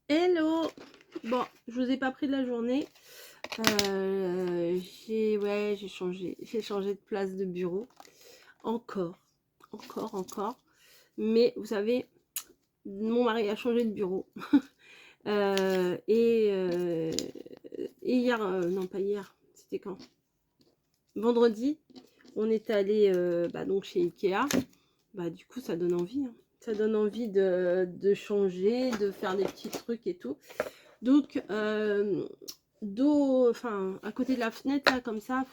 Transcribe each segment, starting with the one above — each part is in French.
Hello! Bon, je vous ai pas pris de la journée. J'ai changé de place de bureau. Encore. Mais vous savez, mon mari a changé de bureau. Euh, et, euh, et hier, non pas hier, c'était quand? Vendredi, on est allé donc chez Ikea. Du coup, ça donne envie. Hein. Ça donne envie de changer, de faire des petits trucs et tout. Donc, à côté de la fenêtre, là, comme ça,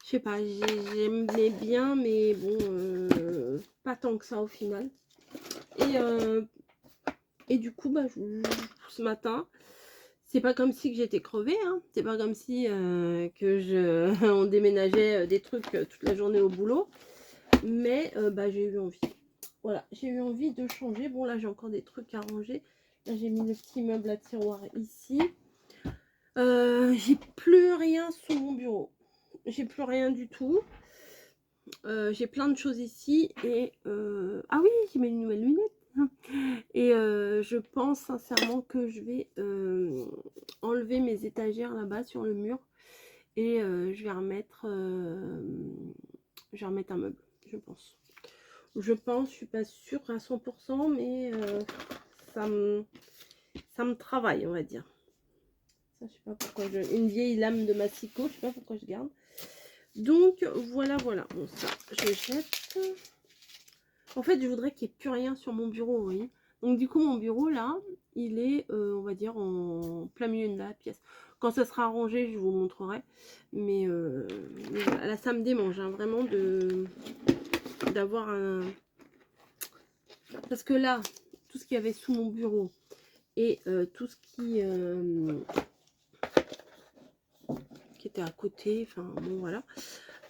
je sais pas, j'aimais bien, mais bon, pas tant que ça au final. Et du coup, ce matin, c'est pas comme si que j'étais crevée, hein. C'est pas comme si on déménageait des trucs toute la journée au boulot. Mais j'ai eu envie. Voilà, j'ai eu envie de changer. Bon, là, j'ai encore des trucs à ranger. Là, j'ai mis le petit meuble à tiroir ici. J'ai plus rien sur mon bureau. J'ai plus rien du tout. J'ai plein de choses ici. Et ah oui, j'ai mis une nouvelle lunette. Et je pense sincèrement que je vais enlever mes étagères là-bas sur le mur. Et je vais remettre un meuble, je pense. Je suis pas sûre à 100%, mais ça me travaille, on va dire. Ça, je sais pas pourquoi une vieille lame de massicot, je sais pas pourquoi je garde. Donc voilà. Bon, ça, je jette. En fait, je voudrais qu'il n'y ait plus rien sur mon bureau, vous voyez. Donc du coup, mon bureau là, il est, on va dire, en plein milieu de la pièce. Quand ça sera arrangé, je vous montrerai. Mais voilà, là, ça me démange, hein, vraiment d'avoir un. Parce que là, tout ce qu'il y avait sous mon bureau et tout ce qui était à côté, enfin bon voilà,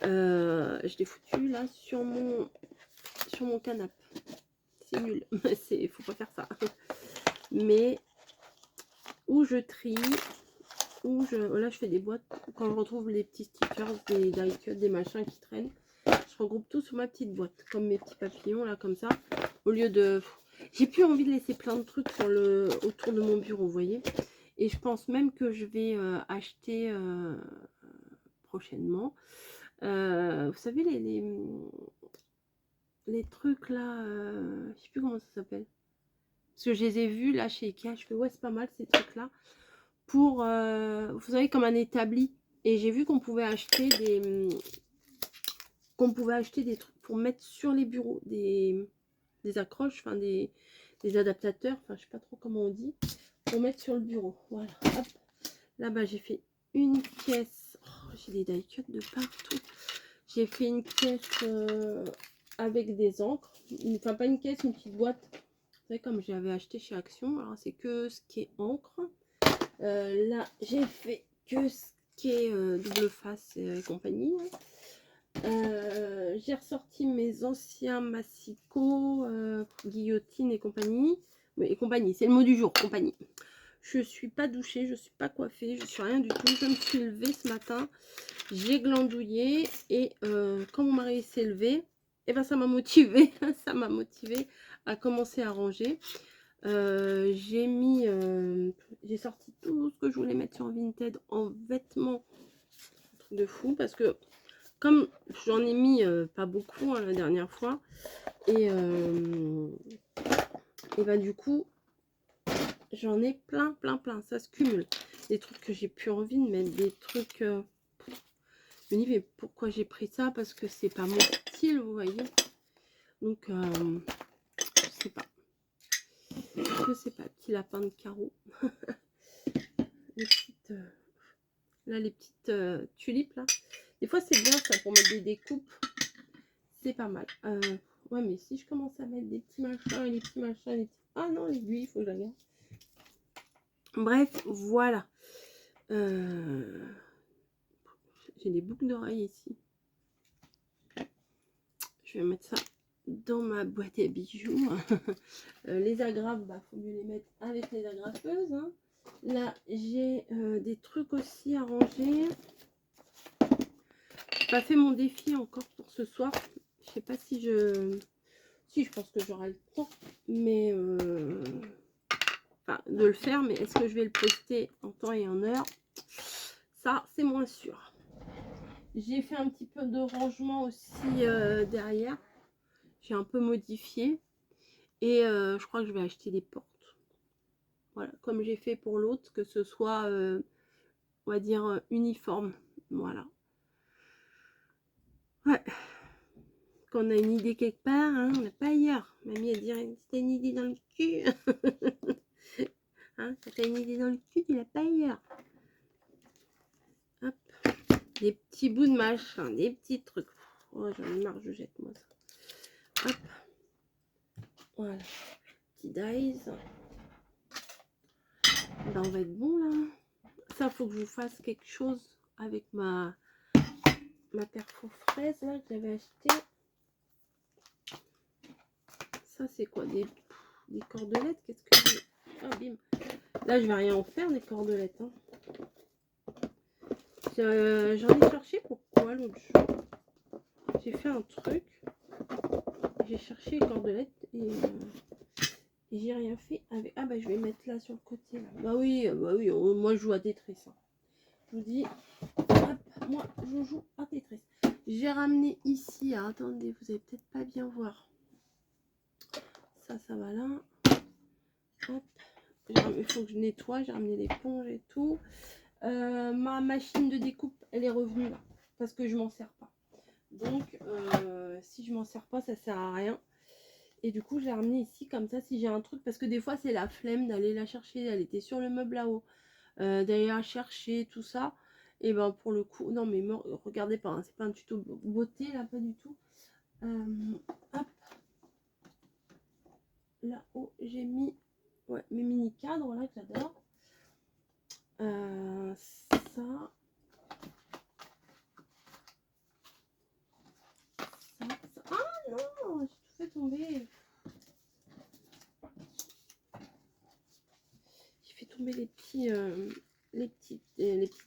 je l'ai foutu là sur mon canapé. C'est nul, faut pas faire ça. Mais où je trie, là je fais des boîtes, quand je retrouve les petits stickers, des die cut, des machins qui traînent, je regroupe tout sur ma petite boîte, comme mes petits papillons là, comme ça, au lieu de. J'ai plus envie de laisser plein de trucs autour de mon bureau, vous voyez. Et je pense même que je vais acheter prochainement. Vous savez, les trucs là, je sais plus comment ça s'appelle. Parce que je les ai vus là chez Ikea, je fais ouais, c'est pas mal ces trucs là. Pour, vous savez, comme un établi. Et j'ai vu qu'on pouvait acheter des trucs pour mettre sur les bureaux, des accroches, enfin des adaptateurs, enfin je sais pas trop comment on dit, pour mettre sur le bureau. Voilà, hop. Là-bas j'ai fait une caisse. Oh, j'ai des die cuts de partout. J'ai fait une caisse avec des encres. Enfin pas une caisse, une petite boîte. Vous savez, comme j'avais acheté chez Action. Alors c'est que ce qui est encre. Là j'ai fait que ce qui est double face et compagnie. J'ai ressorti mes anciens massicots, guillotine et compagnie. Et compagnie, c'est le mot du jour, compagnie. Je suis pas douchée, je suis pas coiffée, je suis rien du tout. Je me suis levée ce matin, j'ai glandouillé et quand mon mari s'est levé, et ben ça m'a motivée, ça m'a motivée à commencer à ranger. J'ai sorti tout ce que je voulais mettre sur Vinted en vêtements, un truc de fou, parce que comme j'en ai mis pas beaucoup la dernière fois, et du coup j'en ai plein, ça se cumule. Des trucs que j'ai plus envie de mettre, des trucs. Je me dis, mais pourquoi j'ai pris ça? Parce que c'est pas mon style, vous voyez. Donc, je sais pas. Petit lapin de carreau. Les petites. Là, les petites tulipes, là. Des fois, c'est bien ça pour mettre des découpes. C'est pas mal. Ouais, mais si je commence à mettre des petits machins, les petits machins, les petits. Ah non, l'aiguille, il faut que je la garde. Bref, voilà. J'ai des boucles d'oreilles ici. Je vais mettre ça dans ma boîte à bijoux. Les agrafes, faut mieux les mettre avec les agrafeuses. Hein. Là, j'ai des trucs aussi à ranger. J'ai pas fait mon défi encore pour ce soir. Je sais pas si je pense que j'aurai le temps. Mais enfin de le faire, mais est-ce que je vais le poster en temps et en heure? Ça, c'est moins sûr. J'ai fait un petit peu de rangement aussi derrière. J'ai un peu modifié. Et je crois que je vais acheter des portes. Voilà, comme j'ai fait pour l'autre, que ce soit, on va dire, uniforme. Voilà. Ouais. Quand on a une idée quelque part, hein, on n'a pas ailleurs. Mamie, elle dirait, si t'as une idée dans le cul. Hein, quand t'as une idée dans le cul, tu l'as pas ailleurs. Hop. Des petits bouts de machin, des petits trucs. Oh, j'en ai marre, je jette moi ça. Hop. Voilà. Petit dies. Ben, on va être bon là. Ça, faut que je vous fasse quelque chose avec ma perfo fraise là que j'avais acheté. Ça, c'est quoi? Des cordelettes? Qu'est-ce que j'ai? Ah, bim. Là, je vais rien en faire des cordelettes. Hein. J'en ai cherché pourquoi l'autre jour. J'ai fait un truc. J'ai cherché les cordelettes et j'ai rien fait avec. Ah, bah, je vais mettre là sur le côté. Là. Bah oui, moi, je joue à Tetris. Hein. Je vous dis, hop, moi, je joue à Tetris. J'ai ramené ici. Ah, attendez, vous allez peut-être pas bien voir. Ça va là. Hop. Il faut que je nettoie. J'ai ramené l'éponge et tout. Ma machine de découpe, elle est revenue là. Parce que je m'en sers pas. Donc, si je m'en sers pas, ça sert à rien. Et du coup, je l'ai ramenée ici comme ça. Si j'ai un truc, parce que des fois, c'est la flemme d'aller la chercher. Elle était sur le meuble là-haut. D'aller la chercher, tout ça. Et ben pour le coup, non mais regardez pas, hein, c'est pas un tuto beauté là, pas du tout. Hop. Là-haut, j'ai mis ouais, mes mini cadres là que j'adore. Ça. Ah non, j'ai tout fait tomber. J'ai fait tomber les petits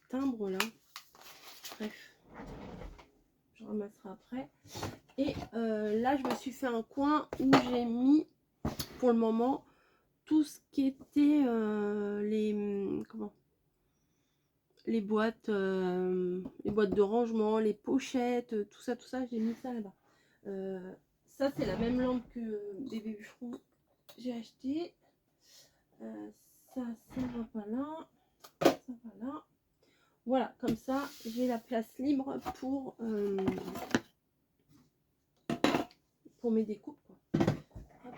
timbres là. Bref, je ramasserai après. Et là, je me suis fait un coin où j'ai mis, pour le moment, tout ce qui était les boîtes de rangement, les pochettes, tout ça, j'ai mis ça là-bas. Ça, c'est la même lampe que bébé bûcheron j'ai acheté. Ça va pas là. Ça va là. Voilà, comme ça, j'ai la place libre pour mes découpes. Quoi. Hop,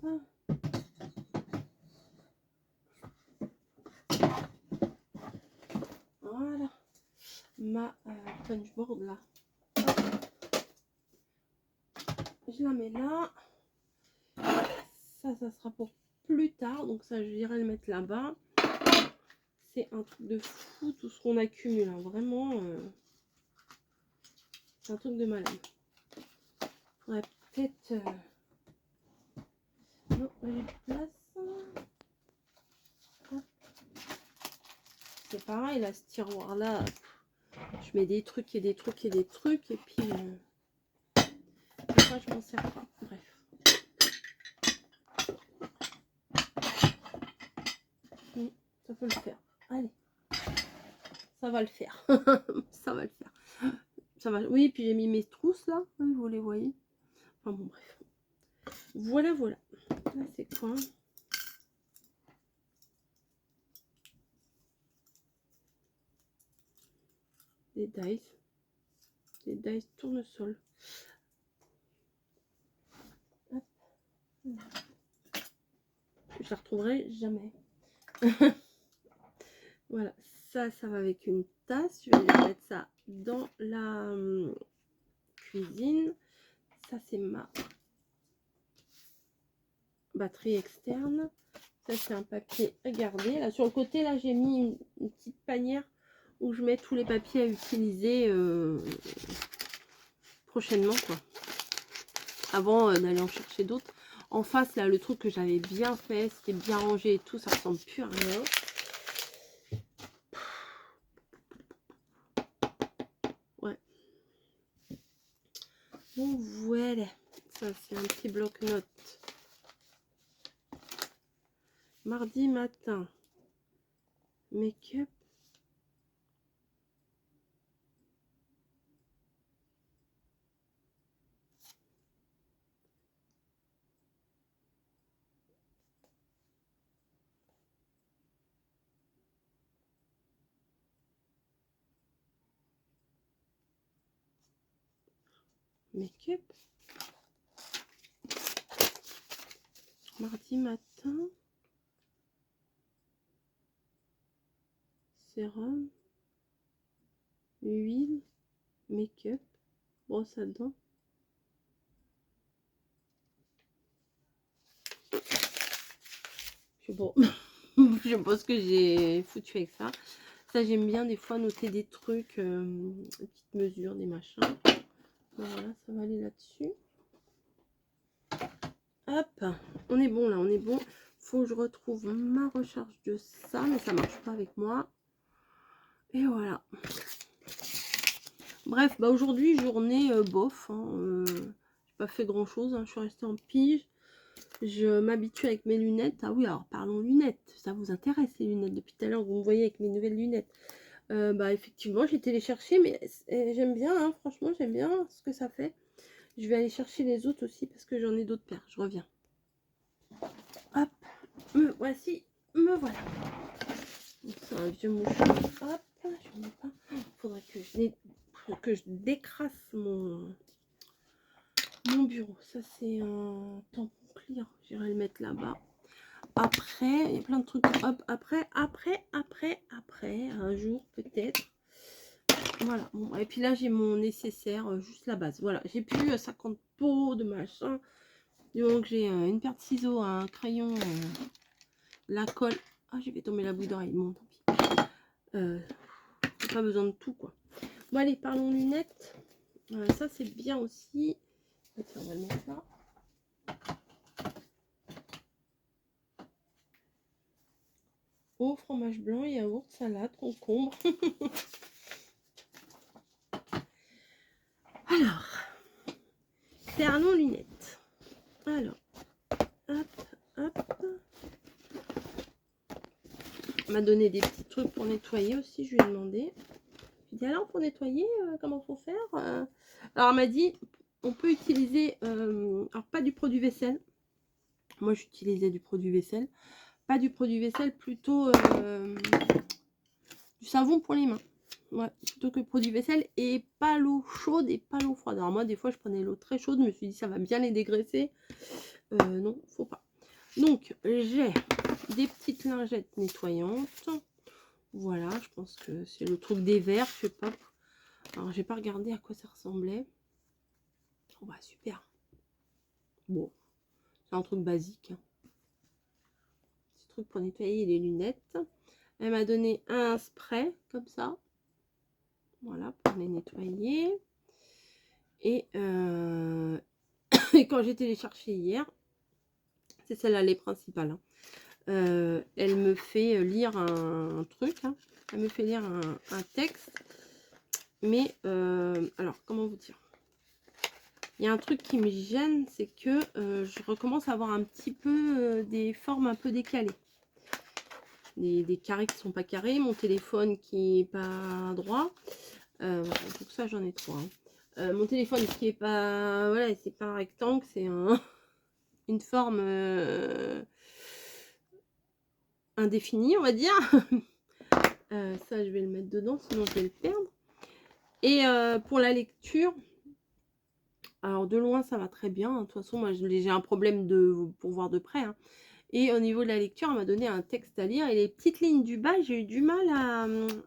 ça. Hop. Voilà. Ma punchboard là. Je la mets là. Ça sera pour plus tard. Donc ça, je viendrai le mettre là-bas. C'est un truc de fou tout ce qu'on accumule. Hein. Vraiment, c'est un truc de malade. Faudrait peut-être... Non, j'ai plus de place. C'est pareil, là, ce tiroir-là, je mets des trucs et des trucs et des trucs. Et puis, des fois, je m'en sers pas. Bref. Ça peut le faire. Allez. Ça va le faire. Ça va le faire. Ça va. Oui, puis j'ai mis mes trousses, là. Oui, vous les voyez. Enfin, bon, bref. Voilà, voilà. Là, c'est quoi? Des dice. Des dice tournesol. Hop. Je la retrouverai jamais. Voilà. Ça va avec une tasse. Je vais mettre ça dans la cuisine. Ça, c'est ma batterie externe. Ça, c'est un papier à garder. Là, sur le côté, là, j'ai mis une petite panière où je mets tous les papiers à utiliser prochainement, quoi. Avant d'aller en chercher d'autres. En face, là, le truc que j'avais bien fait, c'était bien rangé et tout, ça ressemble plus à rien. Ouais. Donc voilà. Ça, c'est un petit bloc-notes Mardi matin. Make-up. Make-up. Mardi matin. Sérum. Huile. Make-up. Brosse à dents. Je sais pas. Je sais pas ce que j'ai foutu avec ça. Ça, j'aime bien des fois noter des trucs, des petites mesures, des machins. Voilà, ça va aller là-dessus. Hop, on est bon là, on est bon. Faut que je retrouve ma recharge de ça, mais ça marche pas avec moi. Et voilà. Bref, bah aujourd'hui, journée bof. Hein, j'ai pas fait grand chose, hein, je suis restée en pige. Je m'habitue avec mes lunettes. Ah oui, alors parlons lunettes. Ça vous intéresse les lunettes depuis tout à l'heure, vous me voyez avec mes nouvelles lunettes. Bah effectivement, j'ai été les chercher, mais j'aime bien, hein, franchement, j'aime bien ce que ça fait. Je vais aller chercher les autres aussi parce que j'en ai d'autres paires. Je reviens. Hop, me voici, me voilà. C'est un vieux mouchoir. Hop, j'en ai pas. Faudrait que je décrasse mon bureau. Ça, c'est un tampon clear. J'irai le mettre là-bas. Après, il y a plein de trucs. Hop, après, un jour peut-être. Voilà. Bon, et puis là, j'ai mon nécessaire, juste la base. Voilà, j'ai plus 50 pots de machin. Du moment que j'ai une paire de ciseaux, un crayon, la colle. Ah, j'ai fait tomber la bouille d'oreille. Bon, tant pis. J'ai pas besoin de tout, quoi. Bon, allez, parlons lunettes. Ça, c'est bien aussi. Tiens, on va le mettre là. Au fromage blanc, yaourt, salade, concombre. Alors, parlons lunettes. Alors, hop, hop. On m'a donné des petits trucs pour nettoyer aussi, je lui ai demandé. Je lui ai dit alors pour nettoyer, comment faut faire Alors elle m'a dit, on peut utiliser, alors pas du produit vaisselle. Moi j'utilisais du produit vaisselle. Pas du produit vaisselle, plutôt du savon pour les mains. Ouais, plutôt que produit vaisselle et pas l'eau chaude et pas l'eau froide. Alors moi des fois je prenais l'eau très chaude, je me suis dit ça va bien les dégraisser. Non, faut pas. Donc j'ai des petites lingettes nettoyantes. Voilà, je pense que c'est le truc des verres, je sais pas. Alors j'ai pas regardé à quoi ça ressemblait. Oh bah super. Bon, c'est un truc basique. Petit truc pour nettoyer les lunettes. Elle m'a donné un spray comme ça. Voilà, pour les nettoyer. Et, et quand j'ai téléchargé hier, c'est celle-là les principales. Hein. Elle me fait lire un truc. Hein. Elle me fait lire un texte. Mais alors, comment vous dire? Il y a un truc qui me gêne, c'est que je recommence à avoir un petit peu des formes un peu décalées. Des carrés qui sont pas carrés, mon téléphone qui est pas droit. Voilà, donc ça j'en ai trois. Hein. Mon téléphone qui est pas, voilà, c'est pas un rectangle, c'est une forme indéfinie, on va dire. Ça je vais le mettre dedans, sinon je vais le perdre. Et pour la lecture, alors de loin ça va très bien. Hein. De toute façon, moi j'ai un problème pour voir de près. Hein. Et au niveau de la lecture, elle m'a donné un texte à lire. Et les petites lignes du bas, j'ai eu du mal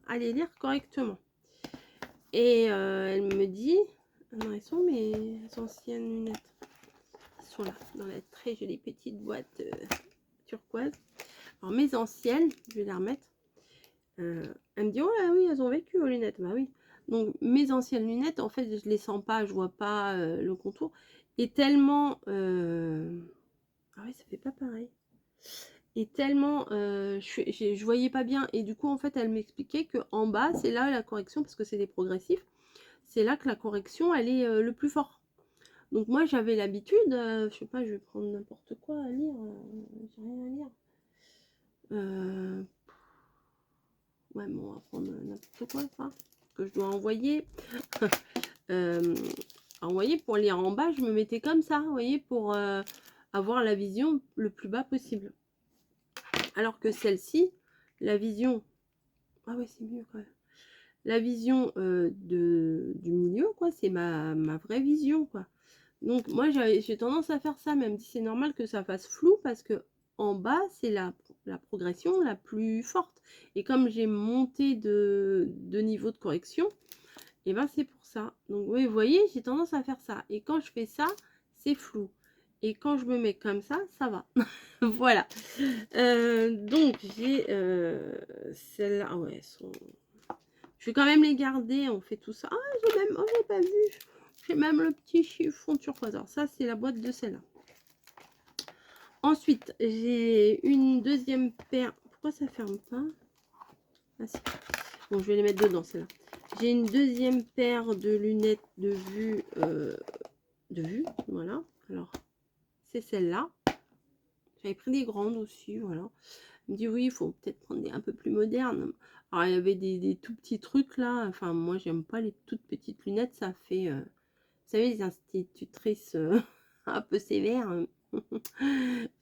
à les lire correctement. Et elle me dit... Non, elles sont mes anciennes lunettes. Elles sont là, dans la très jolie petite boîte turquoise. Alors mes anciennes, je vais les remettre. Elle me dit, oh là oui, elles ont vécu aux lunettes. Bah oui. Donc mes anciennes lunettes, en fait, je les sens pas, je vois pas le contour. Et tellement... Ah oui, ça fait pas pareil. Et tellement je voyais pas bien, et du coup en fait elle m'expliquait que en bas c'est là la correction, parce que c'est des progressifs, c'est là que la correction elle est le plus fort. Donc moi j'avais l'habitude, je sais pas, je vais prendre n'importe quoi à lire, j'ai rien à lire. Ouais, bon, on va prendre n'importe quoi, ça, que je dois envoyer. Envoyer pour lire en bas, je me mettais comme ça, vous voyez, pour avoir la vision le plus bas possible. Alors que celle-ci, la vision... Ah ouais, c'est mieux quand même. La vision du milieu, quoi, c'est ma vraie vision, quoi. Donc moi, j'ai tendance à faire ça, même si c'est normal que ça fasse flou, parce que en bas, c'est la progression la plus forte. Et comme j'ai monté de niveau de correction, et ben c'est pour ça. Donc oui, vous voyez, j'ai tendance à faire ça. Et quand je fais ça, c'est flou. Et quand je me mets comme ça va. Voilà. Donc j'ai celle-là. Ah ouais, je vais quand même les garder. On fait tout ça. Ah, j'ai même... Oh, j'ai pas vu. J'ai même le petit chiffon turquoise. Alors ça, c'est la boîte de celle-là. Ensuite, j'ai une deuxième paire. Pourquoi ça ferme pas? Ah si. Bon, je vais les mettre dedans, celle-là. J'ai une deuxième paire de lunettes de vue. Voilà. Alors, c'est celle-là. J'avais pris des grandes aussi, voilà. Il me dit oui, il faut peut-être prendre des un peu plus modernes. Alors, il y avait des tout petits trucs là. Enfin, moi, j'aime pas les toutes petites lunettes. Ça fait... vous savez, les institutrices un peu sévères.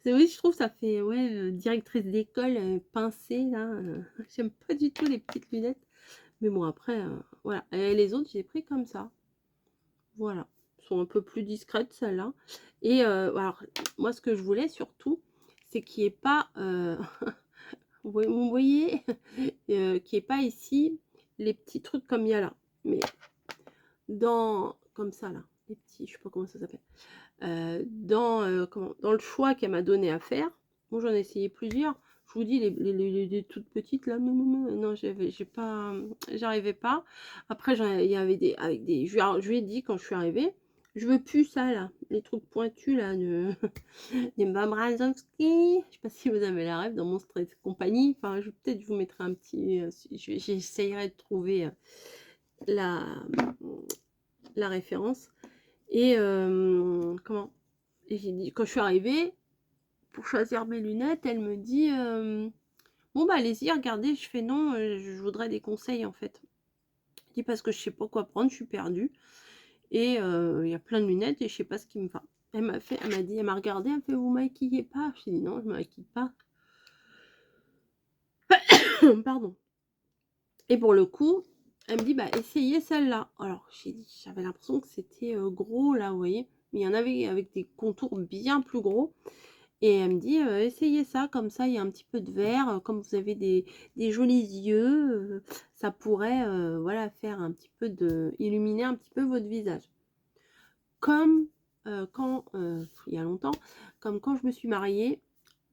C'est oui, je trouve ça fait ouais, directrice d'école pincée là. J'aime pas du tout les petites lunettes. Mais bon après voilà. Et les autres j'ai pris comme ça. Voilà. Elles sont un peu plus discrètes celles-là. Et alors moi ce que je voulais surtout, c'est qu'il n'y ait pas vous voyez qu'il n'y ait pas ici les petits trucs comme il y a là. Mais dans comme ça là, les petits, je sais pas comment ça s'appelle. Dans le choix qu'elle m'a donné à faire, moi j'en ai essayé plusieurs. Je vous dis les toutes petites là, non, j'ai pas, j'arrivais pas. Après il y avait avec des, je lui ai dit quand je suis arrivée, je veux plus ça là, les trucs pointus là de des Bamrazowski. Je sais pas si vous avez la rêve dans Monstres et compagnie. Enfin, peut-être vous mettrai un petit, j'essayerai de trouver la référence. Et comment? Et j'ai dit, quand je suis arrivée, pour choisir mes lunettes, elle me dit bon bah allez-y, regardez. Je fais non, je voudrais des conseils en fait. Je dis parce que je sais pas quoi prendre, je suis perdue. Et il y a plein de lunettes et je sais pas ce qui me va. Elle m'a dit, elle m'a regardé, elle me fait vous maquillez pas? J'ai dit non, je me maquille pas. Pardon. Et pour le coup, elle me dit bah essayez celle-là. Alors j'ai dit, j'avais l'impression que c'était gros là, vous voyez. Mais il y en avait avec des contours bien plus gros. Et elle me dit essayez ça, comme ça il y a un petit peu de vert, comme vous avez des jolis yeux, ça pourrait voilà faire un petit peu de illuminer un petit peu votre visage. Comme quand il y a longtemps, comme quand je me suis mariée,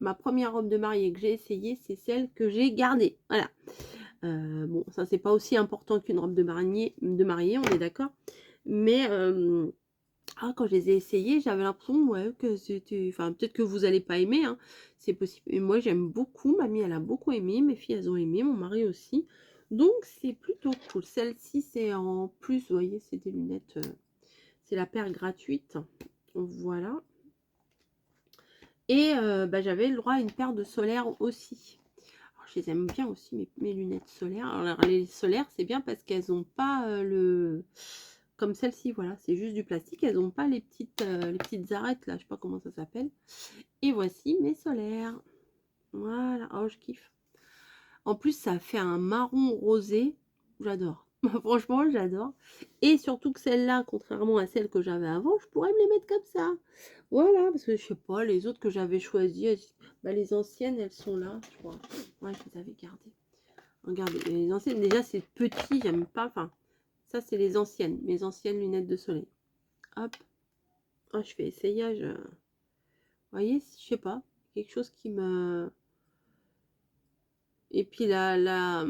ma première robe de mariée que j'ai essayée, c'est celle que j'ai gardée. Voilà. Bon, ça c'est pas aussi important qu'une robe de mariée, on est d'accord. Mais quand je les ai essayées, j'avais l'impression ouais, que c'était... Enfin, peut-être que vous n'allez pas aimer, hein, c'est possible. Et moi, j'aime beaucoup. Mamie, elle a beaucoup aimé. Mes filles, elles ont aimé. Mon mari aussi. Donc, c'est plutôt cool. Celle-ci, c'est en plus. Vous voyez, c'est des lunettes. C'est la paire gratuite. Voilà. Et j'avais le droit à une paire de solaires aussi. Alors, je les aime bien aussi, mes lunettes solaires. Alors, les solaires, c'est bien parce qu'elles n'ont pas le... Comme celle-ci, voilà, c'est juste du plastique. Elles n'ont pas les petites arêtes là, je sais pas comment ça s'appelle. Et voici mes solaires. Voilà, oh je kiffe. En plus, ça fait un marron rosé. J'adore. Franchement, j'adore. Et surtout que celle-là, contrairement à celle que j'avais avant, je pourrais me les mettre comme ça. Voilà, parce que je sais pas, les autres que j'avais choisies, les anciennes, elles sont là, je crois. Ouais, je les avais gardées. Regardez, les anciennes, déjà c'est petit, j'aime pas. Enfin, ça c'est les anciennes, mes anciennes lunettes de soleil. Hop. Oh, je fais essayage. Vous voyez, je sais pas, quelque chose qui me... Et puis la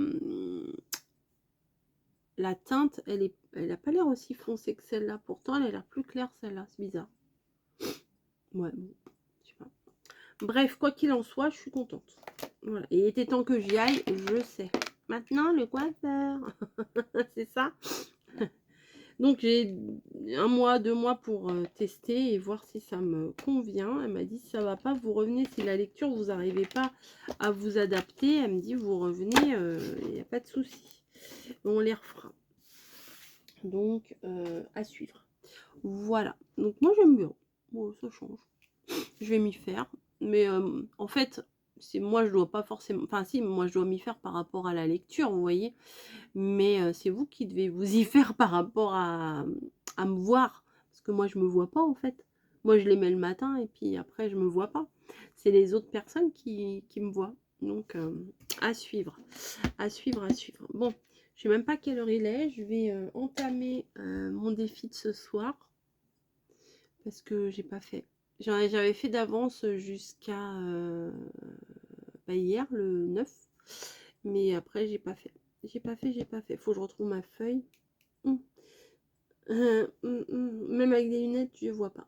teinte, elle a pas l'air aussi foncée que celle-là. Pourtant, elle a l'air plus claire celle-là. C'est bizarre. Ouais, bon, je sais pas. Bref, quoi qu'il en soit, je suis contente. Voilà. Et il était temps que j'y aille, je sais. Maintenant, le coiffeur. C'est ça. Donc j'ai 1 mois, 2 mois pour tester et voir si ça me convient. Elle m'a dit si ça va pas, vous revenez. Si la lecture, vous n'arrivez pas à vous adapter, elle me dit vous revenez, il n'y a pas de souci. On les refera. Donc à suivre. Voilà. Donc moi j'aime bien. Bon, ça change. Je vais m'y faire. Mais en fait, c'est moi je dois pas forcément. Enfin si, moi je dois m'y faire par rapport à la lecture, vous voyez. Mais c'est vous qui devez vous y faire par rapport à me voir. Parce que moi, je me vois pas, en fait. Moi, je les mets le matin et puis après, je me vois pas. C'est les autres personnes qui me voient. Donc, à suivre. À suivre, à suivre. Bon, je sais même pas quelle heure il est. Je vais entamer mon défi de ce soir. Parce que j'ai pas fait. J'avais fait d'avance jusqu'à hier, le 9. Mais après, j'ai pas fait. J'ai pas fait, j'ai pas fait. Faut que je retrouve ma feuille. Même avec des lunettes, je vois pas.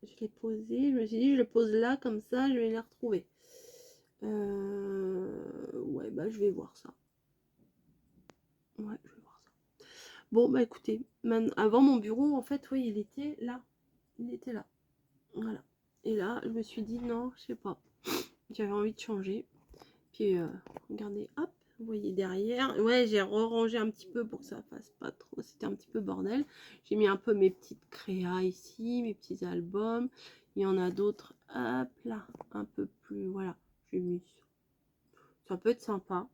Je l'ai posé. Je me suis dit, je le pose là, comme ça, je vais les retrouver. Ouais, bah, je vais voir ça. Ouais, je vais voir ça. Bon, bah, écoutez, avant mon bureau, en fait, oui, il était là. Il était là. Voilà. Et là, je me suis dit, non, je sais pas. J'avais envie de changer. Puis, regardez, hop, vous voyez derrière. Ouais, j'ai rangé un petit peu pour que ça fasse pas trop. C'était un petit peu bordel. J'ai mis un peu mes petites créas ici, mes petits albums. Il y en a d'autres, hop là, un peu plus. Voilà, j'ai mis ça. Ça peut être sympa.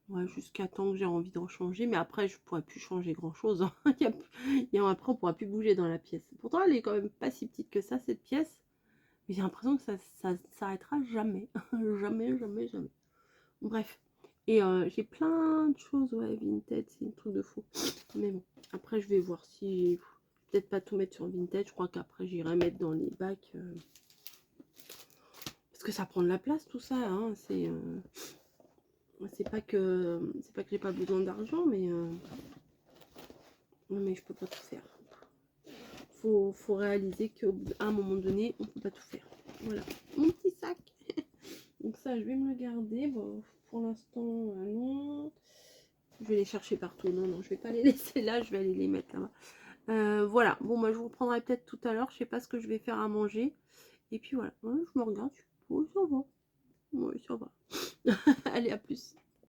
Ouais, jusqu'à temps que j'ai envie de rechanger. Mais après, je pourrais plus changer grand chose. Après, on pourra plus bouger dans la pièce. Pourtant, elle est quand même pas si petite que ça, cette pièce. Mais j'ai l'impression que ça s'arrêtera jamais. Jamais, jamais, jamais. Bref. Et j'ai plein de choses, ouais, Vinted, c'est un truc de fou. Mais bon, après je vais voir si peut-être pas tout mettre sur Vinted. Je crois qu'après j'irai mettre dans les bacs. Parce que ça prend de la place tout ça, hein. C'est pas que j'ai pas besoin d'argent, mais non, mais je peux pas tout faire. Faut réaliser qu'à un moment donné, on peut pas tout faire. Voilà, mon petit sac. Donc ça, je vais me le garder. Bon, pour l'instant, non. Je vais les chercher partout. Non, non, je vais pas les laisser là. Je vais aller les mettre là-bas. Voilà. Bon, moi, je vous reprendrai peut-être tout à l'heure. Je sais pas ce que je vais faire à manger. Et puis voilà. Ouais, je me regarde. Oui, ça va. Oui, ça va. Allez, à plus.